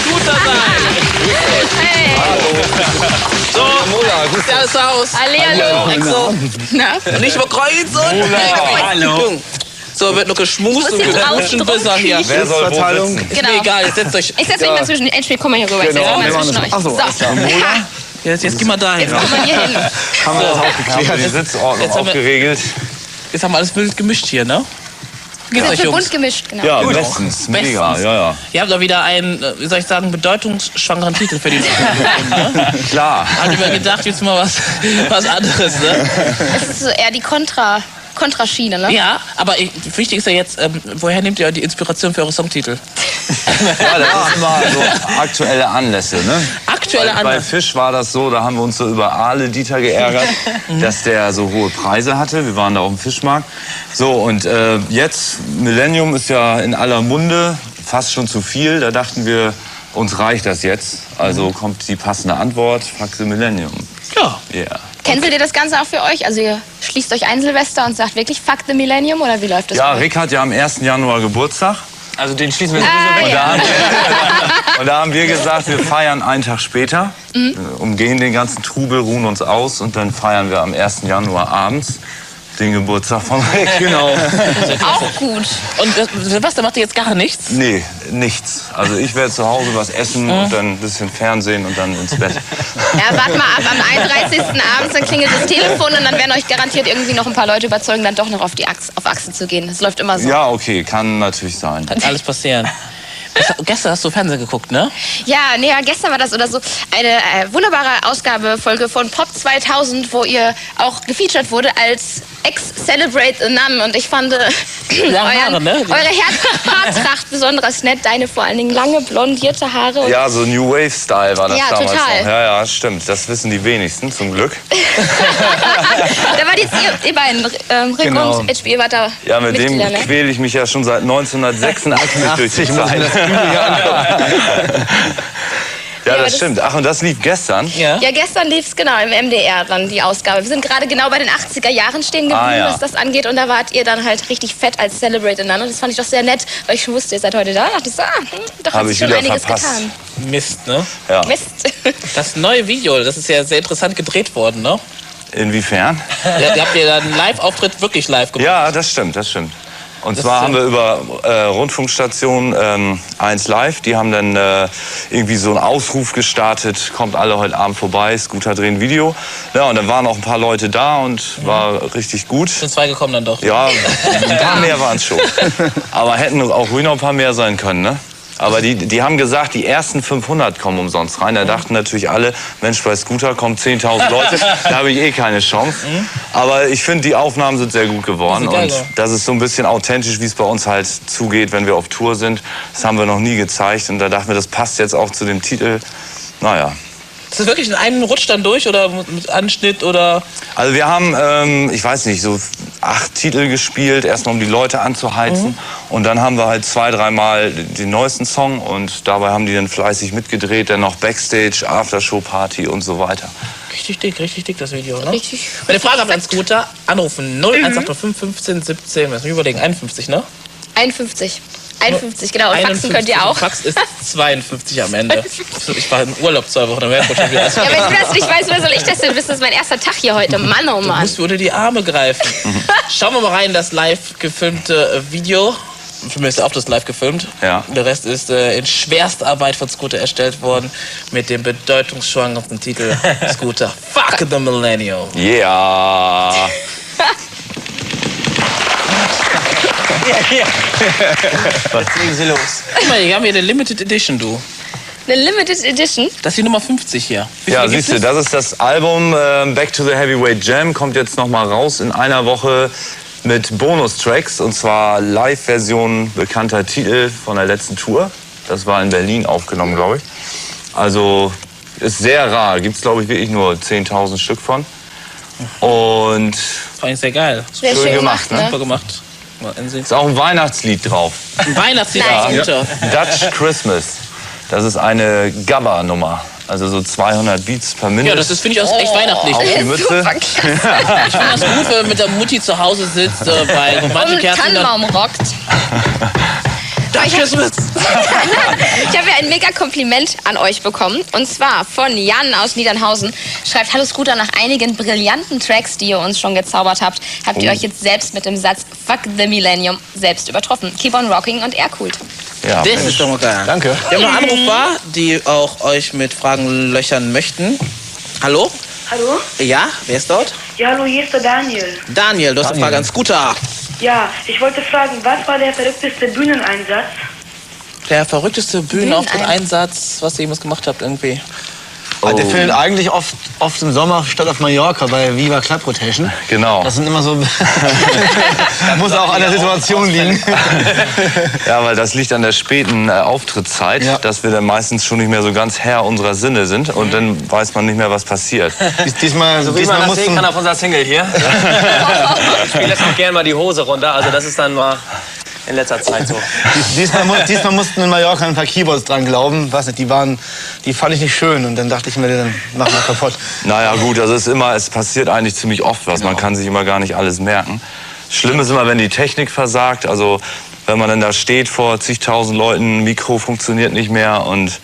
Scooter sein. Hey. So, ist alles aus. Hallihallo. Exo. Na? Nicht über Kreuz und Hallo. So, wird noch geschmust und geknutscht bis an hier. Wer soll wo sitzen? Ist mir egal, jetzt setzt euch. Ich setze mich mal zwischen den Endspiel. Komm mal hier rüber. Ich Genau. setze mich mal zwischen euch. Achso, So. Jetzt geh mal dahin. Jetzt kommen wir hier hin. haben wir das auch geklärt. Haben wir die Sitzordnung Jetzt haben wir- auch geregelt? Jetzt haben wir alles wild gemischt hier, ne? Geht's Das euch, wird Jungs? bunt gemischt, genau. Ja, bestens. Mega, Bestens. ja. Ihr habt doch wieder einen, wie soll ich sagen, bedeutungsschwangeren Titel für die Zukunft, ne? Klar. Hat über gedacht, jetzt mal was anderes, ne? Es ist so eher die Kontraschiene, ne? Ja, aber wichtig ist ja jetzt, woher nehmt ihr die Inspiration für eure Songtitel? Ja, das ist immer so aktuelle Anlässe, ne? Aktuelle Bei Anlässe. Fisch war das so, da haben wir uns so über Aale Dieter geärgert, dass der so hohe Preise hatte. Wir waren da auf dem Fischmarkt. So, und jetzt, Millennium ist ja in aller Munde, fast schon zu viel. Da dachten wir, uns reicht das jetzt. Also kommt die passende Antwort, Fuck the Millennium. Ja. Yeah. Cancelt ihr das Ganze auch für euch? Also ihr schließt euch ein Silvester und sagt wirklich Fuck the Millennium oder wie läuft das? Ja, bei euch? Rick hat ja am 1. Januar Geburtstag. Also den schließen wir sowieso weg. Und ja. da haben wir gesagt, wir feiern einen Tag später, umgehen den ganzen Trubel, ruhen uns aus und dann feiern wir am 1. Januar abends den Geburtstag von Rick. Genau. Auch gut. Und Silvester macht ihr jetzt gar nichts? Nee, nichts. Also ich werde zu Hause was essen und dann ein bisschen Fernsehen und dann ins Bett. Ja, wart mal ab. Am 31. abends, dann klingelt das Telefon und dann werden euch garantiert irgendwie noch ein paar Leute überzeugen, dann doch noch auf Achse zu gehen. Das läuft immer so. Ja, okay, kann natürlich sein. Kann alles passieren. Gestern hast du Fernsehen geguckt, ne? Ja, nee, ja, gestern war das oder so eine wunderbare Ausgabefolge von Pop 2000, wo ihr auch gefeatured wurde als Ex-Celebrate a Nun. Und ich fand Haare, ne? eure Haartracht besonders nett. Deine vor allen Dingen lange, blondierte Haare. Und Ja, so New Wave-Style war das Ja, damals total. noch. Ja, stimmt. Das wissen die wenigsten, zum Glück. da wart jetzt ihr beiden, Rick Genau. und HB, ihr wart da Ja, mit dem Mitglieder, ne? quäle ich mich ja schon seit 1986 durch die Zeit. Ja, das stimmt. Ach, und das lief gestern? Ja. Ja, gestern lief es genau im MDR dann die Ausgabe. Wir sind gerade genau bei den 80er Jahren stehen geblieben, ja. was das angeht. Und da wart ihr dann halt richtig fett als Celebrate einander. Und das fand ich doch sehr nett, weil ich schon wusste, ihr seid heute da. Da dachte ich so, doch hat Habe sich ich schon wieder einiges verpasst. getan. Mist, ne? Ja. Mist. Das neue Video, das ist ja sehr interessant gedreht worden, ne? Inwiefern? Ja, ihr habt ja dann einen Live-Auftritt wirklich live gemacht. Ja, das stimmt, das stimmt. Und Das zwar ist haben wir über Rundfunkstation 1 Live, die haben dann irgendwie so einen Aufruf gestartet, kommt alle heute Abend vorbei, Scooter drehen Video. Ja, und dann waren auch ein paar Leute da und war richtig gut. Sind 2 gekommen dann doch. Ja, ein paar mehr waren es schon. Aber hätten auch ruhig noch ein paar mehr sein können, ne? Aber die haben gesagt, die ersten 500 kommen umsonst rein. Da dachten natürlich alle, Mensch, bei Scooter kommen 10.000 Leute, da habe ich eh keine Chance. Aber ich finde, die Aufnahmen sind sehr gut geworden. Das ist geil, Und ja. das ist so ein bisschen authentisch, wie es bei uns halt zugeht, wenn wir auf Tour sind. Das haben wir noch nie gezeigt. Und da dachten wir, das passt jetzt auch zu dem Titel. Naja. Ist das wirklich in einem Rutsch dann durch oder mit Anschnitt oder? Also wir haben, ich weiß nicht, so 8 Titel gespielt, erstmal um die Leute anzuheizen. Und dann haben wir halt 2, 3 Mal den neuesten Song und dabei haben die dann fleißig mitgedreht, dann noch Backstage, Aftershow-Party und so weiter. Richtig dick das Video, ne? Richtig. Wenn ihr Fragen habt an Scooter, anrufen 0185 15 17, lass mich überlegen, 51, ne? 51. 51, genau. Und faxen 51, könnt ihr auch. Fax ist 52 am Ende. Ich war im Urlaub 2 Wochen, dann wäre ich schon wieder. Ja, wenn du das nicht weißt, woher soll ich das denn wissen? Das ist mein erster Tag hier heute. Mann, oh Du Mann. musst mir unter die Arme greifen. Schauen wir mal rein, das live gefilmte Video. Für mich ist auch das live gefilmt. Ja. Der Rest ist in Schwerstarbeit von Scooter erstellt worden mit dem bedeutungsschwangersten Titel Scooter Fuck the Millennium. Yeah! Was legen Sie los? Guck mal, hier haben wir eine Limited Edition, du. Eine Limited Edition. Das ist die Nummer 50 hier. Wie Ja, viele siehst du, gibt's? das ist das Album Back to the Heavyweight Jam, kommt jetzt noch mal raus in einer Woche mit Bonustracks und zwar Live-Versionen bekannter Titel von der letzten Tour. Das war in Berlin aufgenommen, glaube ich. Also ist sehr rar, gibt es glaube ich wirklich nur 10.000 Stück von. Und Das war eigentlich sehr geil. Sehr Schön schön gemacht, gemacht, Super ne? gemacht. Mal ansehen. ist auch ein Weihnachtslied drauf. Ein Weihnachtslied Nein. ist Scooter. Dutch Christmas. Das ist eine Gabba-Nummer. Also so 200 Beats per Minute. Ja, das ist, finde ich, auch echt weihnachtlich. auf die Mütze. Super klasse. Ich finde das gut, wenn man mit der Mutti zu Hause sitzt, bei manchen Und Kerzen dann... Tannenbaum rockt. Dutch Christmas! Ich habe ja ein mega Kompliment an euch bekommen. Und zwar von Jan aus Niedernhausen. Schreibt: Hallo Scooter, nach einigen brillanten Tracks, die ihr uns schon gezaubert habt, habt ihr euch jetzt selbst mit dem Satz Fuck the Millennium selbst übertroffen. Keep on rocking und Aircoolt. Ja, Das ist doch mal geil. Danke. Wir haben noch Anrufer, die auch euch mit Fragen löchern möchten. Hallo? Hallo? Ja, wer ist dort? Ja, hallo, hier ist der Daniel. Daniel, du hast eine Frage an Scooter. Ja, ich wollte fragen, was war der verrückteste Bühneneinsatz? Der verrückteste Bühnenauftritt-Einsatz, was ihr jemals gemacht habt irgendwie. Der findet eigentlich oft im Sommer statt auf Mallorca bei Viva Club Rotation. Genau. Das sind immer so. Da muss auch an der Situation liegen. Ja, weil das liegt an der späten Auftrittszeit, Ja. dass wir dann meistens schon nicht mehr so ganz Herr unserer Sinne sind und dann weiß man nicht mehr, was passiert. Diesmal So wie man das mussten- sehen kann auf unserer Single hier. Ich spiele jetzt auch gerne mal die Hose runter. Also das ist dann mal in letzter Zeit so. Diesmal mussten in Mallorca ein paar Keyboards dran glauben. Weiß nicht, die fand ich nicht schön und dann dachte ich mir, dann machen wir kaputt. Naja gut, also es passiert eigentlich ziemlich oft was, man kann sich immer gar nicht alles merken. Schlimm ist immer, wenn die Technik versagt, also wenn man dann da steht vor zigtausend Leuten, Mikro funktioniert nicht mehr und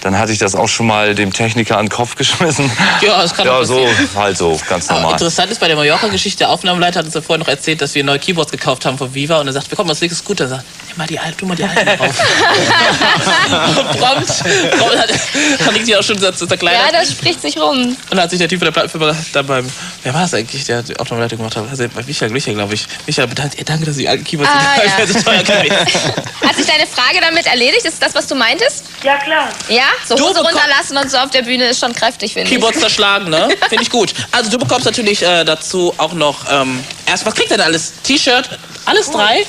dann hatte ich das auch schon mal dem Techniker an den Kopf geschmissen. Ja, das kann Ja, doch so, passieren. halt so, ganz Aber normal. interessant ist bei der Mallorca-Geschichte, der Aufnahmeleiter hat uns ja vorher noch erzählt, dass wir neue Keyboards gekauft haben von Viva und er sagt, wir kommen, was nächstes gut. Er sagt, nimm mal die alten, tu mal die alten drauf. Und prompt dann liegt die auch schon zerkleinert. Ja, das spricht sich rum. Und dann hat sich der Typ von der Plattenfirma dann beim, wer war es eigentlich, der die Aufnahmeleitung gemacht hat? Also bei Michael, glaube ich. Michael bedankt, danke, dass Sie die alten Keyboards Ja. sind. So teuer gewesen. Hat sich deine Frage damit erledigt? Ist das, was du meintest? Ja, klar. Ja? So Du Hose bekomm- runterlassen und so auf der Bühne ist schon kräftig, finde ich. Keyboards zerschlagen, ne? Finde ich gut. Also du bekommst natürlich dazu auch noch, was kriegt er denn alles? T-Shirt? Alles drei?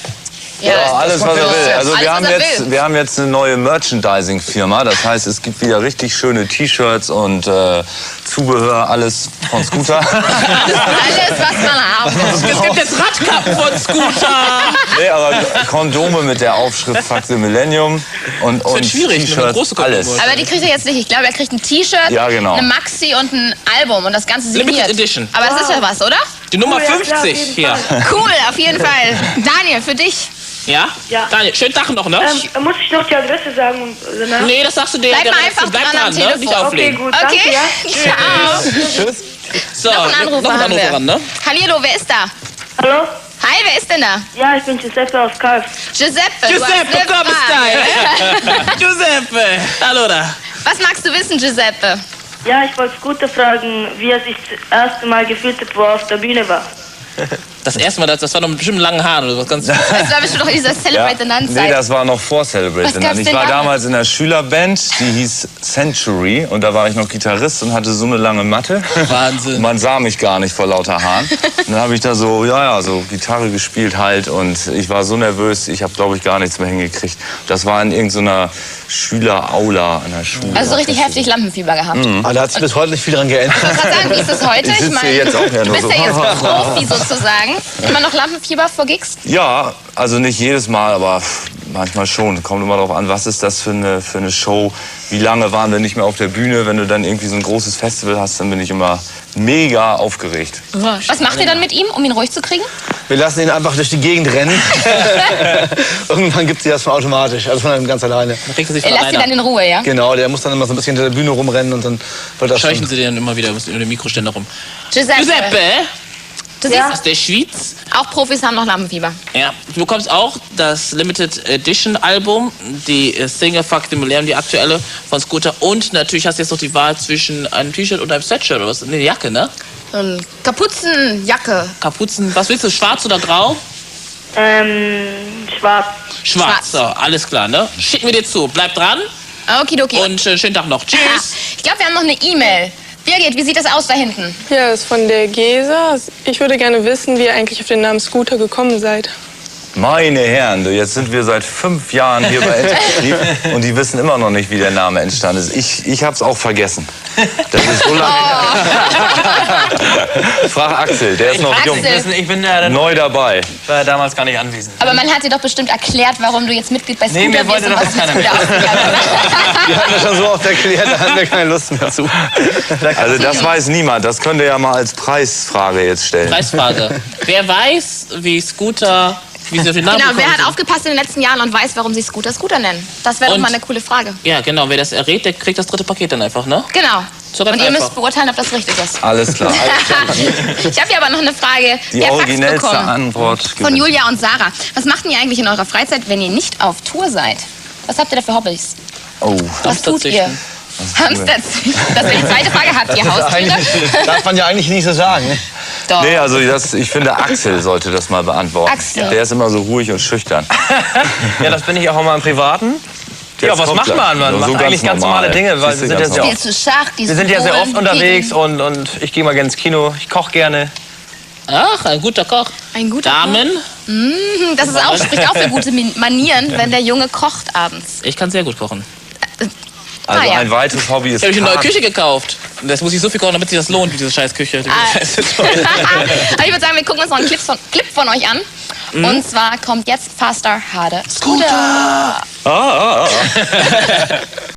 Ja, alles, was er will. Also Alles, wir haben, was er jetzt, will. wir haben jetzt eine neue Merchandising-Firma. Das heißt, es gibt wieder richtig schöne T-Shirts und Zubehör, alles von Scooter. Alles, was man haben will. Es gibt jetzt Radkappen von Scooter. Nee, aber Kondome mit der Aufschrift Fuck the Millennium und wird schwierig, eine T-Shirts, große Kondome. alles. Aber die kriegt er jetzt nicht. Ich glaube, er kriegt ein T-Shirt, Ja, genau. eine Maxi und ein Album und das Ganze signiert. Limited Edition. Aber das ist ja was, oder? Die Nummer Oh, ja, klar, auf 50 jeden hier. Fall. Cool, auf jeden Fall. Daniel, für dich. Ja? Ja. Daniel, schönen Tag noch, ne? Muss ich noch die Adresse sagen? Und, danach? Nee, das sagst du dir. Bleib der mal Redaktion. einfach Bleib dran am ne? Telefon. Nicht Okay, auflegen. gut. Danke, Okay? ja. Ciao. So, Noch einen Anrufer noch ein haben wir. Anrufer ran, ne? Hallihallo, wer ist da? Hallo? Hi, wer ist denn da? Ja, ich bin Giuseppe aus Kalf. Giuseppe. du hast Giuseppe, eine komm, Frage. Style. Giuseppe. Hallo da. Was magst du wissen, Giuseppe? Ja, ich wollte Scooter fragen, wie er sich das erste Mal gefühlt hat, wo er auf der Bühne war. Das erste Mal, das war noch mit bestimmt langen Haaren oder was ganz. Das war bestimmt doch in dieser Celebrate the Nun Nee, Zeit. das war noch vor Celebrate Was the gab's Nun. Ich denn war da? damals in der Schülerband, die hieß Century und da war ich noch Gitarrist und hatte so eine lange Matte. Wahnsinn. Und man sah mich gar nicht vor lauter Haaren. Und dann habe ich da so, so Gitarre gespielt halt und ich war so nervös, ich habe glaube ich gar nichts mehr hingekriegt. Das war in irgendeiner Schüleraula an der Schule. Also so richtig heftig Lampenfieber gehabt. Aber da hat sich bis heute nicht viel dran geändert. Ich wollte gerade sagen, wie ist das heute? Ich sitze hier jetzt auch ja du nur bist so. ja jetzt Profi sozusagen. Immer noch Lampenfieber vor Gigs? Ja, also nicht jedes Mal, aber manchmal schon. Kommt immer darauf an, was ist das für eine Show. Wie lange waren wir nicht mehr auf der Bühne? Wenn du dann irgendwie so ein großes Festival hast, dann bin ich immer mega aufgeregt. Was macht ihr dann mit ihm, um ihn ruhig zu kriegen? Wir lassen ihn einfach durch die Gegend rennen. Irgendwann gibt sie das von automatisch, also von einem ganz alleine. Dann kriegt er sich Er von lässt ihn dann alleine. in Ruhe, ja? Genau, der muss dann immer so ein bisschen hinter der Bühne rumrennen und dann wird das Scheuchen schon. sie den immer wieder um den Mikroständer rum. Giuseppe, Giuseppe, du siehst, aus der Schweiz. auch Profis haben noch Lampenfieber. Ja, du bekommst auch das Limited Edition Album, die Single Fuck the Millennium, die aktuelle von Scooter. Und natürlich hast du jetzt noch die Wahl zwischen einem T-Shirt und einem Sweatshirt oder was? Nee, eine Jacke, ne? Kapuzenjacke. Kapuzen. Was willst du, schwarz oder grau? Schwarz. Schwarz. So, alles klar, ne? Schicken wir dir zu. Bleib dran Okidoki. und schönen Tag noch. Tschüss. Ich glaube, wir haben noch eine E-Mail. Birgit, wie sieht das aus da hinten? Ja, das ist von der Gesa. Ich würde gerne wissen, wie ihr eigentlich auf den Namen Scooter gekommen seid. Meine Herren, du, jetzt sind wir seit 5 Jahren hier bei Endbetrieb und die wissen immer noch nicht, wie der Name entstanden ist. Ich hab's auch vergessen. Das ist so lange her. Frag Axel, der ist noch jung. Axel. Ich bin Neu dabei. war damals gar nicht anwesend. Aber man hat dir doch bestimmt erklärt, warum du jetzt Mitglied bei Scooter Nee, mir bist wollte und doch was auch keiner mit Scooter auf sich hat. Wir hatten das schon so oft erklärt, da hatten wir keine Lust mehr zu. Also das weiß niemand. Das könnt ihr ja mal als Preisfrage jetzt stellen. Preisfrage. Wer weiß, wie Scooter wie sie auf den Namen Genau, wer gekommen hat sind. aufgepasst in den letzten Jahren und weiß, warum sie Scooter nennen? Das wäre doch Und- mal eine coole Frage. Ja, genau. Wer das errät, der kriegt das dritte Paket dann einfach, ne? Genau. So ganz Und ihr einfach. müsst beurteilen, ob das richtig ist. Alles klar. Ich habe hier aber noch eine Frage Die per Fax originellste bekommen. Antwort. Von gewinnt. Julia und Sarah. Was macht ihr eigentlich in eurer Freizeit, wenn ihr nicht auf Tour seid? Was habt ihr da für Hobbys? Oh. Was tut ihr? Hamsterzüchten. Das wäre die zweite Frage. Habt ihr Haustiere? Darf man ja eigentlich nicht so sagen. Ne? Doch. Nee, also ich finde, Axel sollte das mal beantworten. Axel. Der ist immer so ruhig und schüchtern. Ja, das bin ich auch immer im Privaten. Ja, Jetzt was kommt macht gleich. man? Man So macht ganz eigentlich ganz normal. normale Dinge, weil Siehst wir du, sind, ja ganz sehr normal. oft, Spielst du Schach? wir sind ja sehr oft unterwegs und ich gehe mal gerne ins Kino. Ich koche gerne. Ach, ein guter Koch. Ein guter Damen, Das ist auch, spricht auch für gute Manieren, wenn der Junge kocht abends. ich kann sehr gut kochen. Also ja. ein weiteres Hobby ist Ich habe eine neue Karten. Küche gekauft. Und das muss ich so viel kochen, damit sich das lohnt, wie diese scheiß Küche. Aber ich würde sagen, wir gucken uns noch einen Clip von euch an. Und zwar kommt jetzt Faster, Harder, Scooter.